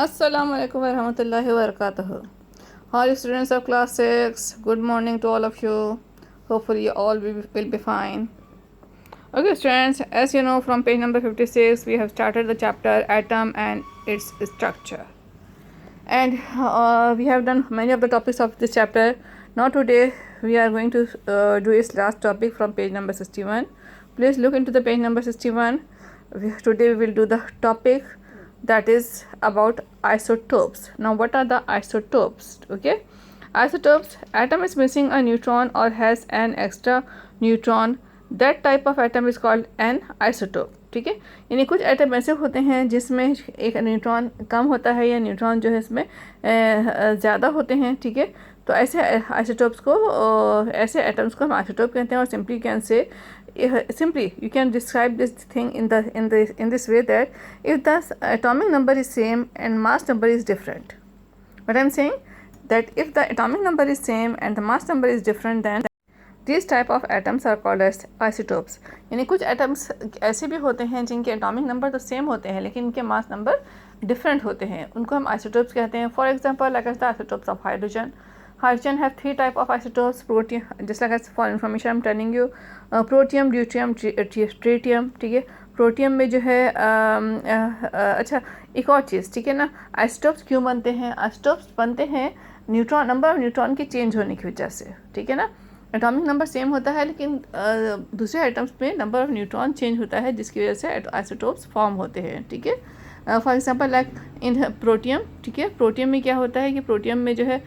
Assalamu alaikum warahmatullahi wabarakatuh. All students of class 6, good morning to all of you. Hopefully you all will be fine. Okay students, as you know from page number 56 we have started the chapter atom and its structure. And we have done many of the topics of this chapter. Now today we are going to do its last topic from page number 61. Please look into the page number 61. Today we will do the topic that is about isotopes. Now what are the isotopes? Okay, isotopes, atom is missing a neutron or has an extra neutron. That type of atom is called an isotope. ठीक है, यानी कुछ atom ऐसे होते हैं जिसमें एक neutron कम होता है या न्यूट्रॉन जो है इसमें ज़्यादा होते हैं. ठीक है, तो ऐसे आइसोटोप्स को ऐसे एटम्स को हम आइसोटोप कहते हैं. और simply can say simply you can describe this thing in this way, that if the atomic number is same and mass number is different. What I'm saying, that if the atomic number is same and the mass number is different, then these type of atoms are called as isotopes. यानी कुछ atoms ऐसे भी होते हैं जिनके atomic number तो same होते हैं लेकिन इनके मास नंबर डिफरेंट होते हैं, उनको हम आइसोटोप्स कहते हैं. For example like the isotopes of hydrogen. Hydrogen have three type of isotopes. Protium, just like as for information I'm telling you, protium, deuterium, tritium. ठीक है, प्रोटियम में जो है अच्छा एक और चीज़, ठीक है ना, आइसोटोप्स क्यों बनते हैं? आइसोटोप्स बनते हैं न्यूट्रॉन, नंबर ऑफ न्यूट्रॉन के चेंज होने की वजह से. ठीक है ना, एटॉमिक नंबर सेम होता है लेकिन दूसरे आइटम्स में नंबर ऑफ न्यूट्रॉन चेंज होता है जिसकी वजह से आइसोटोप्स फॉर्म होते हैं. ठीक है, for example like in protium. ठीक है, प्रोटियम में क्या होता है कि प्रोटियम में जो है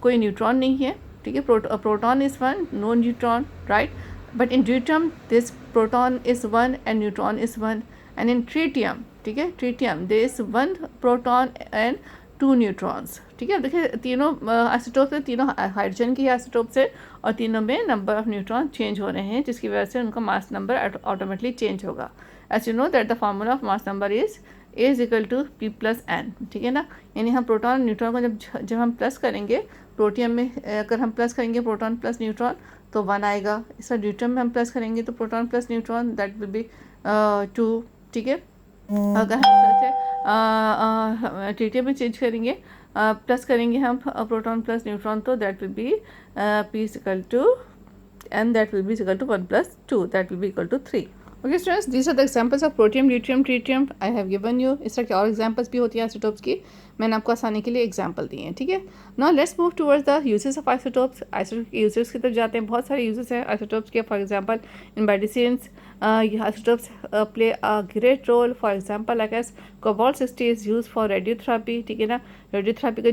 कोई न्यूट्रॉन नहीं है. ठीक है, proton is one, no neutron, right. But in deuterium this proton is one and neutron is one. And in tritium, ठीक है, tritium there is one proton and two neutrons. ठीक है, देखिए तीनों आइसोटोप से, तीनों हाइड्रोजन की आइसोटोप से, और तीनों में नंबर ऑफ न्यूट्रॉन चेंज हो रहे हैं जिसकी वजह से उनका मास नंबर ऑटोमेटिकली चेंज होगा. As you know that the formula of mass number is equal to P + n. ठीक है ना, यानी हम प्रोटॉन न्यूट्रॉन को जब हम प्लस करेंगे प्रोटियम में, अगर हम प्लस करेंगे प्रोटॉन प्लस न्यूट्रॉन तो 1 आएगा. इस तरह ड्यूट्रियम में हम प्लस करेंगे तो proton plus neutron that will B 2. ठीक है, अगर हम ट्रीटियम में चेंज करेंगे, प्लस करेंगे हम प्रोटॉन प्लस न्यूट्रॉन तो that will be P = two and that will be equal to 1 + 2, that will be equal to 3. Okay students, these are the examples of protium, deuterium, tritium I have given you. इस तरह की और examples भी होती हैं isotopes की, मैंने आपको आसानी के लिए एग्जाम्पल दिए हैं. ठीक है, now let's move towards the uses of isotopes. Isotope के यूजेस की तरफ जाते हैं. बहुत सारे यूजेस हैं आइसोटोप्स के. For example in medicines isotopes play a great role. For example like as cobalt 60 is used for radiotherapy. ठीक है ना, रेडियोथेरेपी का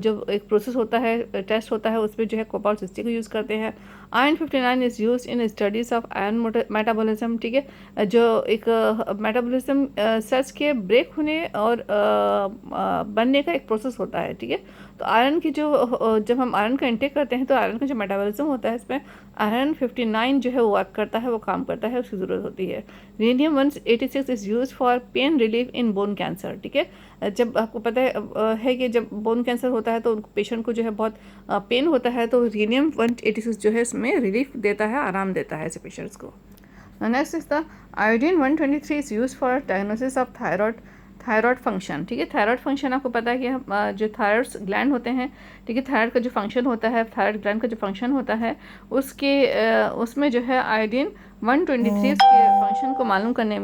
जो एक प्रोसेस होता है, टेस्ट होता है, उसमें जो है कोबाल्ट 60 को यूज़ करते हैं. Iron 59 is use in studies of iron metabolism. ठीक है, जो एक मेटाबॉलिज्म सेल्स के ब्रेक होने और बनने का एक प्रोसेस होता है. ठीक है, तो आयरन की जब हम आयरन का इंटेक करते हैं तो आयरन का जो मेटाबॉलिज्म होता है इसमें आयरन 59 जो है वो वर्क करता है, वो काम करता है, उसकी ज़रूरत होती है. Radium 186 is use for pain relief in bone cancer. ठीक है, जब आपको पता है कि जब बोन कैंसर होता है तो पेशेंट को जो है बहुत पेन होता है, तो रेडियम 186 जो है इसमें रिलीफ देता है, आराम देता है ऐसे पेशेंट्स को. Next is the iodine 123 is use for diagnosis of thyroid function. ठीक है, थायराइड फंक्शन आपको पता है कि हम जो थायराइड ग्लैंड होते हैं, ठीक है, थायराइड का जो फंक्शन होता है, थायराइड ग्लैंड का जो फंक्शन होता है उसमें जो है आयोडीन 123 के फंक्शन को मालूम करने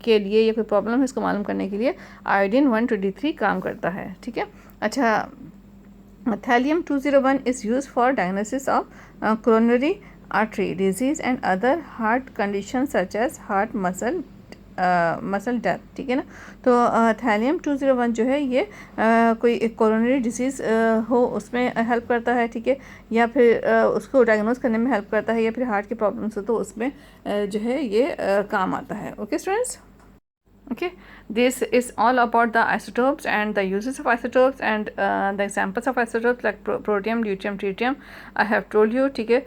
के लिए या कोई प्रॉब्लम है इसको मालूम करने के लिए आयोडीन 123 काम करता है. ठीक है, अच्छा, thallium 201 is use for diagnosis of coronary artery disease and other heart condition such as heart muscle death. ठीक है ना, तो थैलियम 201 जो है ये कोई एक कोरोनरी डिजीज़ हो उसमें हेल्प करता है. ठीक है, या फिर उसको डायग्नोज करने में हेल्प करता है, या फिर हार्ट की प्रॉब्लम्स हो तो उसमें जो है ये काम आता है. Okay students, okay, this is all about the isotopes and the uses of isotopes and the examples of isotopes like protium, deuterium, tritium I have told you. ठीक है,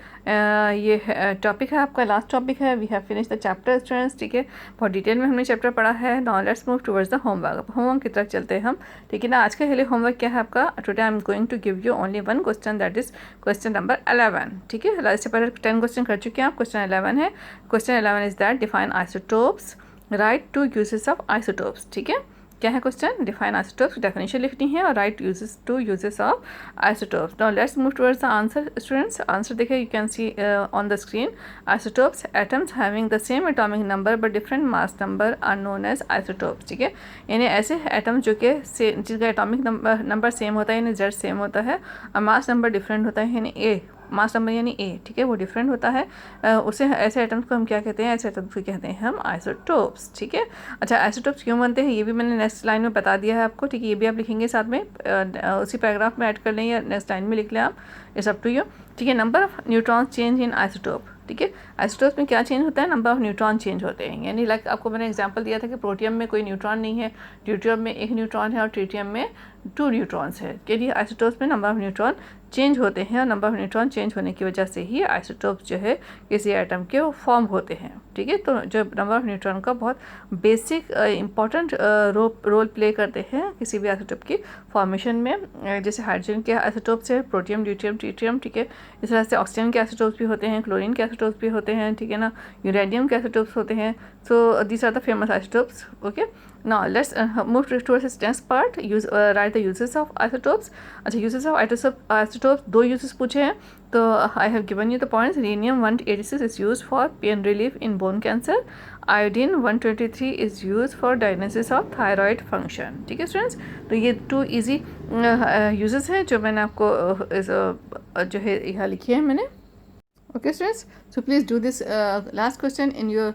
ये टॉपिक है आपका, लास्ट टॉपिक है. We have finish the chapter students. ठीक है, बहुत detail में हमने चैप्टर पढ़ा है. Now let's move towards the homework. Homework की तरफ चलते हैं हम. ठीक है ना, आज के लिए होमवर्क क्या है आपका? Today I am going to give you only one question, that is question number 11. ठीक है, इससे पहले 10 क्वेश्चन कर चुके हैं आप. क्वेश्चन 11 है. Question 11 is that define isotopes, write two uses of isotopes. ठीक है, क्या है क्वेश्चन, डिफाइन आइसोटोप्स, डेफिनेशन लिखनी है और write uses of isotopes. Now let's move towards the answer students. Answer देखिए, you can see on the screen. Isotopes, atoms having the same atomic number but different mass number are known as isotopes. ठीक है, यानी ऐसे atom जो कि जिनका atomic number same होता है, यानी जेड सेम होता है, और मास नंबर डिफरेंट होता है, यानी ए, मास नंबर यानी ए, ठीक है, वो डिफरेंट होता है। उसे ऐसे एटम्स को हम क्या कहते हैं, ऐसे एटम्स को कहते हैं हम आइसोटोप्स। ठीक है, अच्छा आइसोटोप्स क्यों बनते हैं ये भी मैंने नेक्स्ट लाइन में बता दिया है आपको। ठीक है, ये भी आप लिखेंगे साथ में, उसी पैराग्राफ में ऐड कर लें या नेक्स्ट लाइन में लिख लें आप, इट्स अप टू यू। ठीक है, number of neutrons change in isotope. ठीक है, आइसोटोप्स में क्या चेंज होता है, नंबर ऑफ न्यूट्रॉन चेंज होते हैं। यानी लाइक आपको मैंने एग्जांपल दिया था कि प्रोटियम में कोई न्यूट्रॉन नहीं है, ड्यूटियम में एक न्यूट्रॉन है और ट्रिटियम में 2 न्यूट्रॉन्स है। के लिए आइसोटोप्स में नंबर ऑफ न्यूट्रॉन चेंज होते हैं और नंबर ऑफ न्यूट्रॉन चेंज होने की वजह से ही आइसोटोप्स जो है किसी एटम के वो फॉर्म होते हैं। ठीक है, तो जो नंबर ऑफ न्यूट्रॉन का बहुत बेसिक इंपॉर्टेंट रोल प्ले करते हैं किसी भी आइसोटोप की फॉर्मेशन में। जैसे हाइड्रोजन के आइसोटोप्स है, प्रोटियम, ड्यूटियम, ट्रिटियम। ठीक है, इस तरह से ऑक्सीजन के आइसोटोप्स भी होते हैं, क्लोरीन के आइसोटोप्स भी होते हैं, ठीक है ना, यूरेनियम के आइसोटोप्स होते हैं। So these are the famous isotopes. Okay, now let's move towards this next part. Write the uses of isotopes. अच्छा, uses of isotopes, 2 uses पूछे हैं, तो I have given you the points. Rhenium 186 is used for pain relief in bone cancer. Iodine 123 is used for diagnosis of thyroid function. ठीक है students, तो ये 2 easy uses हैं जो मैंने आपको जो है यहाँ लिखी है मैंने। Okay students, so please do this last question in your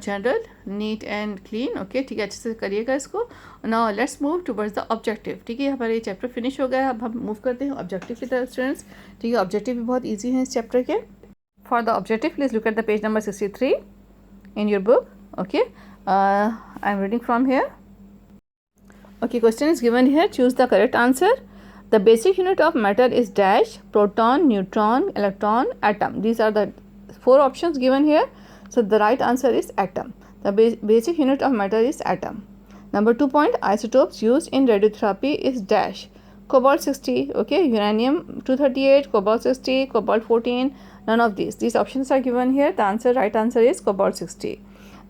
general, neat and clean. Okay, ठीक है, अच्छे से करिएगा इसको। Now let's move towards the objective. ठीक है, हमारा ये चैप्टर फिनिश हो गया है, अब हम मूव करते हैं ऑब्जेक्टिव की तरफ स्टूडेंट्स। ठीक है, ऑब्जेक्टिव भी बहुत ईजी है इस चैप्टर के। For the objective please look at the page number 63 in your book. Okay, I am reading from here. Okay, question is given here, choose the correct answer. The basic unit of matter is dash, proton, neutron, electron, atom. These are the 4 options given here. So the right answer is atom. The basic unit of matter is atom. Number 2 point, isotopes used in radiotherapy is dash. Cobalt 60, okay, uranium 238, cobalt 60, cobalt 14, none of these. These options are given here. The right answer is cobalt 60.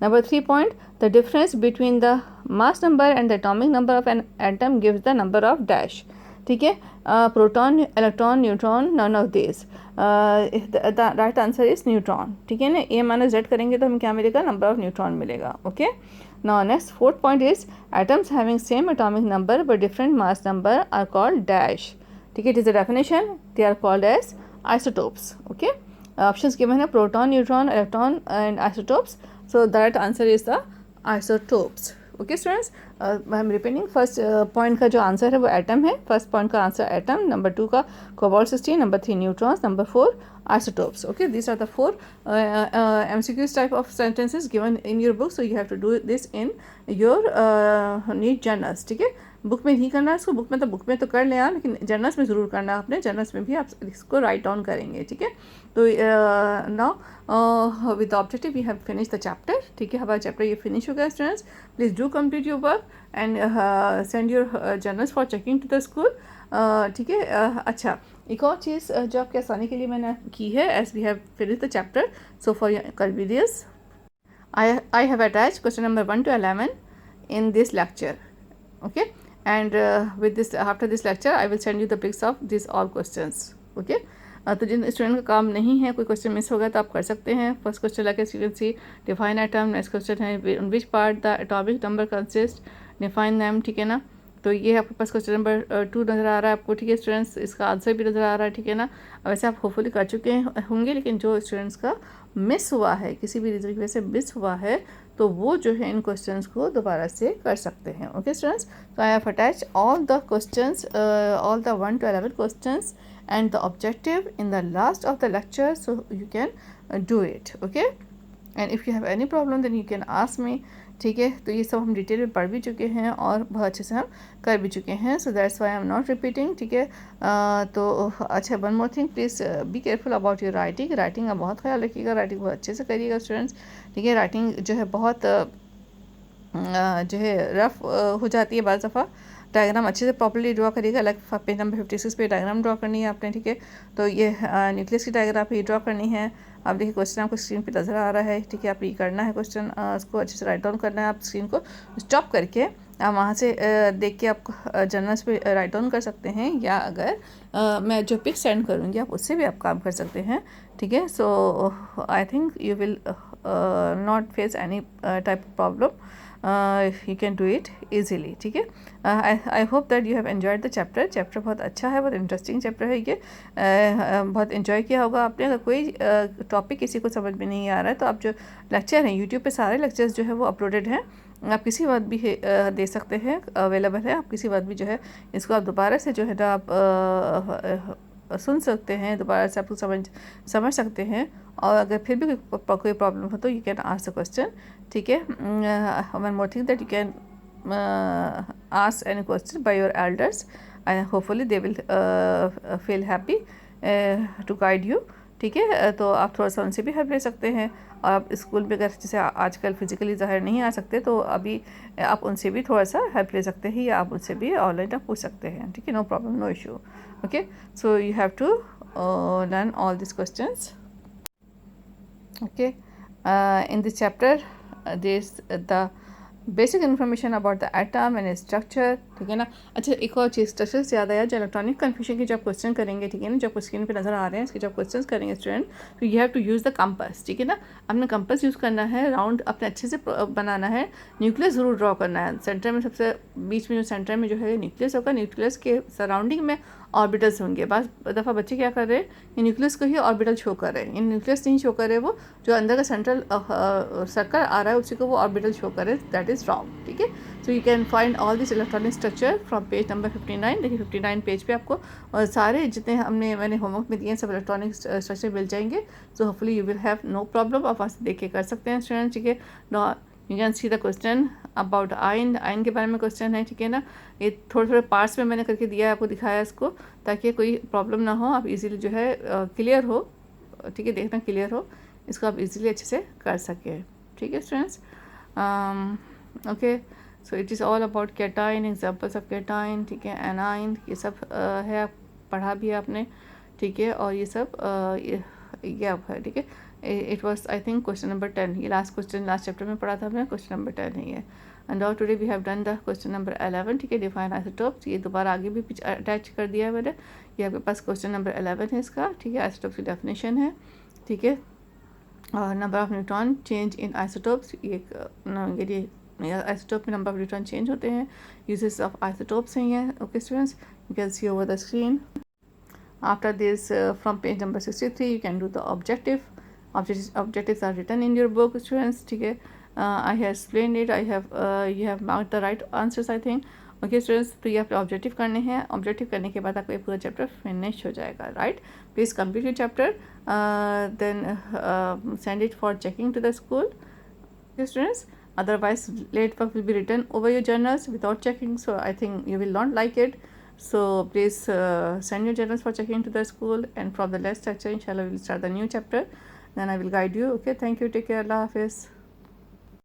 Number 3 point, the difference between the mass number and the atomic number of an atom gives the number of dash. ठीक है, proton, electron, neutron, none of this. The right answer is neutron. ठीक है ना, ए minus Z करेंगे तो हमें क्या मिलेगा, नंबर ऑफ न्यूट्रॉन मिलेगा। Okay, now next 4th point is atoms having same atomic number but different mass number are called dash. ठीक है, it is the definition, they are called as isotopes. Okay, options given है proton, neutron, electron and isotopes. So the right answer is the isotopes. Okay students, I am repeating, first point का जो answer है वो atom है। First point का answer atom, number 2 का cobalt 60, number 3 neutrons, number 4 isotopes. Okay, these are the 4 MCQs type of sentences given in your book, so you have to do this in your neat journals. ठीक है, book में नहीं करना इसको, book में तो कर लें आप, लेकिन जर्नल्स में ज़रूर करना आपने, जर्नल्स में भी आप इसको राइट डाउन करेंगे। ठीक है, तो now with objective we have finish the chapter. ठीक है, हमारा चैप्टर ये फिनिश हो गया students. Please do complete your work and send your journals for checking to the school. ठीक है, अच्छा, एक और चीज़ जो आपके आसानी के लिए मैंने की है, as we have finish the chapter, so for your convenience I have attached question number 1 to 11 in this lecture. Okay, and with this, after this lecture I will send you the pics of these all questions. Okay, तो जिन student का काम नहीं है, कोई question miss हो गया तो आप कर सकते हैं। फर्स्ट क्वेश्चन लगे सी डिफाइन एटम, नेक्स्ट क्वेश्चन है which part the atomic number consist, define them. ठीक है ना, तो ये आपके पास क्वेश्चन नंबर 2 नज़र आ रहा है आपको। ठीक है स्टूडेंट्स, इसका आंसर भी नज़र आ रहा है। ठीक है ना, वैसे आप होपफुली कर चुके होंगे, लेकिन जो स्टूडेंट्स का मिस हुआ है, किसी भी रीज़न की वजह से मिस हुआ है, तो वो जो है इन क्वेश्चंस को दोबारा से कर सकते हैं। ओके स्टूडेंट्स, तो I have attach all the questions, all the 1 to 11 questions and the objective in the last of the lecture, so you can do it. Okay, and if you have any problem then you can ask me. ठीक है, तो ये सब हम detail में पढ़ भी चुके हैं और बहुत अच्छे से हम कर भी चुके हैं, so that's why I am not repeating. ठीक है, तो अच्छा, one more thing, please be careful about your writing का बहुत ख्याल रखिएगा, राइटिंग बहुत अच्छे से करिएगा स्टूडेंट्स। ठीक है, राइटिंग जो है बहुत जो है रफ हो जाती है बाज़ दफ़ा। डायग्राम अच्छे से प्रॉपर्ली ड्रॉ करिएगा, अलग पेज नंबर 56 पे डायग्राम ड्रॉ करनी है आपने। ठीक है, तो ये न्यूक्लियस की डायग्राम ही ड्रॉ करनी है। आप देखिए क्वेश्चन आपको स्क्रीन पे नज़र आ रहा है। ठीक है, आप ये करना है क्वेश्चन, उसको अच्छे से राइट डाउन करना है। आप स्क्रीन को स्टॉप करके आप वहाँ से देख के आप जर्नल्स पे राइट डाउन कर सकते हैं, या अगर मैं जो पिक सेंड करूँगी आप उससे भी आप काम कर सकते हैं, ठीक है। So I think you will not face any type of problem, you can do it easily, ठीक है। I hope that you have enjoyed the chapter. Chapter बहुत अच्छा है, बहुत इंटरेस्टिंग चैप्टर है ये, बहुत इन्जॉय किया होगा आपने। अगर कोई टॉपिक किसी को समझ में नहीं आ रहा है तो आप जो लेक्चर हैं यूट्यूब पे सारे लेक्चर्स जो है वो अपलोडेड हैं, आप किसी वक्त भी दे सकते हैं, अवेलेबल है। आप किसी वक्त भी जो है इसको आप दोबारा से जो है ना आप सुन सकते हैं, दोबारा से आप समझ सकते हैं। और अगर फिर भी कोई प्रॉब्लम हो तो you can ask the question, ठीक है। One more thing that you can ask any question by your elders and hopefully they will feel happy to guide you, ठीक है। तो आप थोड़ा सा उनसे भी हेल्प ले सकते हैं। और आप स्कूल में अगर जैसे आजकल फिजिकली ज़ाहिर नहीं आ सकते तो अभी आप उनसे भी थोड़ा सा हेल्प ले सकते हैं, या आप उनसे भी ऑनलाइन आप पूछ सकते हैं, ठीक है। No problem, no issue, okay. So you have to learn all this questions, okay. In this chapter there's the basic information about the atom and structure, ठीक है ना। अच्छा, एक और चीज़ स्ट्रक्चर से याद आया, जो इलेक्ट्रॉनिक कन्फ्यूजन के जब क्वेश्चन करेंगे, ठीक है ना, जब स्क्रीन पे नज़र आ रहे हैं इसके जब क्वेश्चन करेंगे स्टूडेंट, तो you have to use the compass, ठीक है ना। आपने कंपास यूज़ करना है, राउंड अपने अच्छे से बनाना है, न्यूक्लियस ज़रूर ड्रॉ करना है। सेंटर में सबसे बीच में जो सेंटर में जो है न्यूक्लियस होगा, न्यूक्लियस के सराउंडिंग में ऑर्बिटल्स होंगे। बस दफ़ा बच्चे क्या कर रहे हैं, ये न्यूक्लियस को ही ऑर्बिटल शो कर रहे हैं, ये न्यूक्लियस नहीं शो कर रहे, वो जो अंदर का सेंट्रल सर्कल आ रहा है उसी को वो ऑर्बिटल शो कर रहे हैं, दैट इज़ रॉन्ग, ठीक है। So you can find all this electronic structure from page number 59। देखिए 59 पेज पे आपको और सारे जितने मैंने होमवर्क में दिए हैं सब इलेक्ट्रॉनिक स्ट्रक्चर मिल जाएंगे। So hopefully you will have no problem, आप वहाँ से देख के कर सकते हैं स्टूडेंट, ठीक है। You can see the question about ion के बारे में क्वेश्चन है, ठीक है ना। ये थोड़े थोड़े पार्ट्स में मैंने करके दिया है, आपको दिखाया इसको, ताकि कोई प्रॉब्लम ना हो, आप इजीली जो है क्लियर हो, ठीक है, देखना क्लियर हो, इसको आप इजीली अच्छे से कर सकें, ठीक है students. Okay, so it is all about cation, examples of cation, ठीक है, एनाइन, ये सब है, आप पढ़ा भी है आपने, ठीक है। और ये सब ये आप है, ठीक है। It was I think question number 10, ये लास्ट क्वेश्चन लास्ट चैप्टर में पढ़ा था हमने, क्वेश्चन नंबर 10 है ये। And now today we have done the question number 11, ठीक है, डिफाइन आइसोटोप्स, ये दोबारा आगे भी अटैच कर दिया है मैंने, ये आपके पास क्वेश्चन नंबर 11 है इसका, ठीक है। आइसोटोप्स की डेफिनेशन है, ठीक है। और number of neutron change in isotopes, ये आइसोटोप में नंबर ऑफ न्यूट्रॉन चेंज होते हैं, यूजेस ऑफ आइसोटोप्स हैं ये, okay students, you can C over the screen. After this, from page number 63, you can do the objectives are written in your book students, ठीक है। I have explained it, you have marked the right answers I think, okay students। तो ये आपके objective करने हैं, objective करने के बाद आपका ये पूरा चैप्टर फिनिश हो जाएगा, right. Please complete your chapter, then send it for checking to the school, okay students। Otherwise late work will be written over your journals without checking, so I think you will not like it. So please send your journals for checking to the school, and from the next lecture inshallah we will start the new chapter, then I will guide you, okay। Thank you, take care, Allah Hafiz.